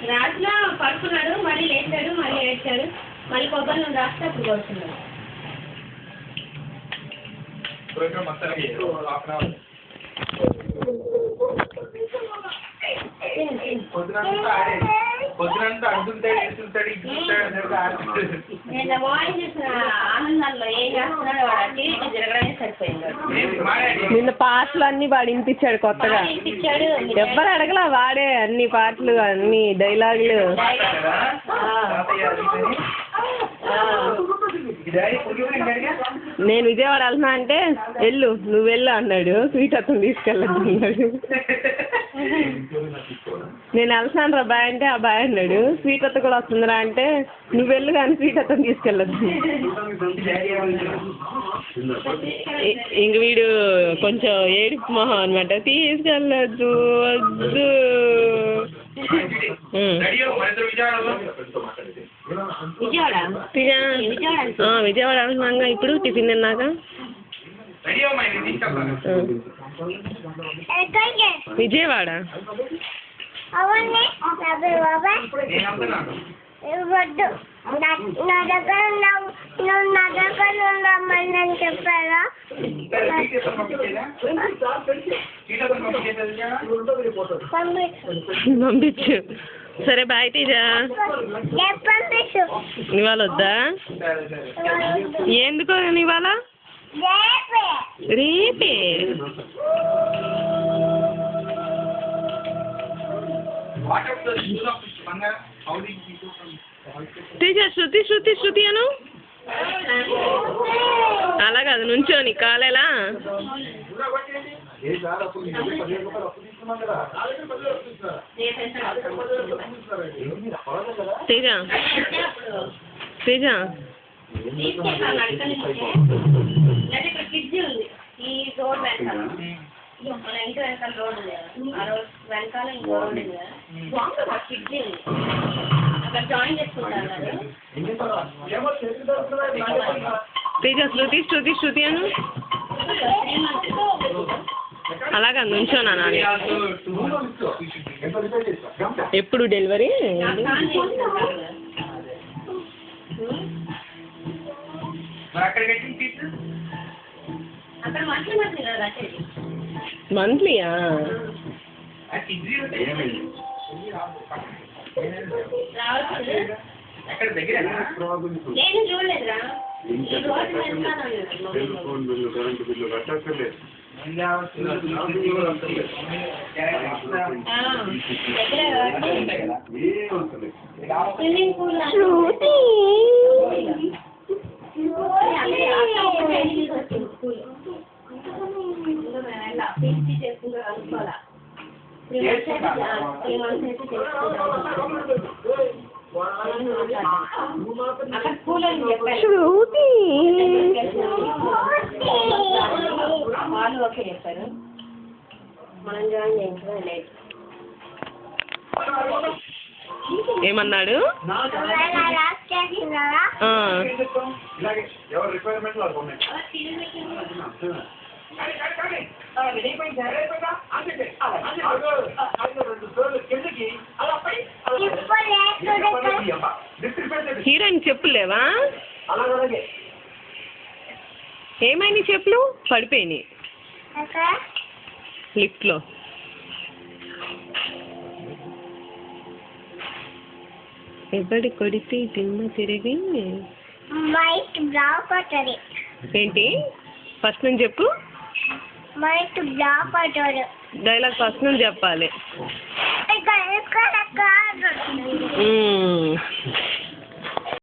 రాసిన పడుకున్నాడు, మళ్ళీ లేచాడు, మళ్ళీ ఏడ్చాడు, మళ్ళీ కొబ్బరి నూనె రాస్తే అప్పుడు కొడుతున్నాడు. నేను మార్నింగ్ చూసిన ఆనందంలో ఏం చేస్తున్నాడు వాడు టీవీ తిరగడమే సరిపోయింది. నిన్న పాటలు అన్ని వాడు వినిపించాడు కొత్తగా. ఎవ్వరు అడగలా, వాడే అన్ని పాటలు అన్ని డైలాగులు. నేను విజయవాడ వెళ్తున్నా అంటే వెళ్ళు, నువ్వు వెళ్ళు అన్నాడు. స్వీట్ అతను తీసుకెళ్ళదు అన్నాడు. నేను వెళ్తాను రా బాయ్ అంటే ఆ బాయ్ అన్నాడు. స్వీట్ అత్త కూడా వస్తుందిరా అంటే నువ్వు వెళ్ళు కానీ స్వీట్ అతను తీసుకెళ్ళదు. ఇంక వీడు కొంచెం ఏడుపు మొహం అనమాట. తీసుకెళ్ళద్దు వద్దు. విజయవాడ వెళ్తున్నాగా ఇప్పుడు టిఫిన్ తిన్నాక. విజయవాడ నా దగ్గర ఉండమని చెప్పారా? పంపించు. సరే బాయ్ తేజా. ఇవాళ వద్దా? ఎందుకో ఇవాళ రేపే. తేజ శృతి శృతి శృతి అను. అలా కాదు, నుంచోని కాలేలా. తేజ తేజ ఈ రోడ్ వెనకాల మన ఇంటి వెనకాల రోడ్ ఉంది కదా, ఆ రోడ్ వెనకాల ఇంకో రోడ్ ఉంది కదా, కిడ్జీ ఉంది. అక్కడ జాయిన్ చేసుకుంటారు. తేజ శృతి శృతి శృతి అను. అలాగా నుంచోనా? ఎప్పుడు డెలివరీ? మంత్లీయా? నేను చూడలేదురా. టెలిఫోన్ బిల్లు, కరెంటు బిల్లు కట్టక్కర్లేదు. స్విమ్మింగ్ పూల్ అక్కడ స్కూల్ అని చెప్పారు. వాళ్ళు ఓకే చెప్పారు. మనం జాయిన్ చేయించడం లేదు. ఏమన్నాడు? హీరోయిన్ చెప్పులేవా? ఏమైంది చెప్పులు? పడిపోయినాయి లిఫ్ట్ లో. ఎవడి కొడితే దిమ్మ తిరిగి ఏంటి? ఫస్ట్ నుంచి చెప్పు. డైలాగ్ ఫస్ట్ నుంచి చెప్పాలి.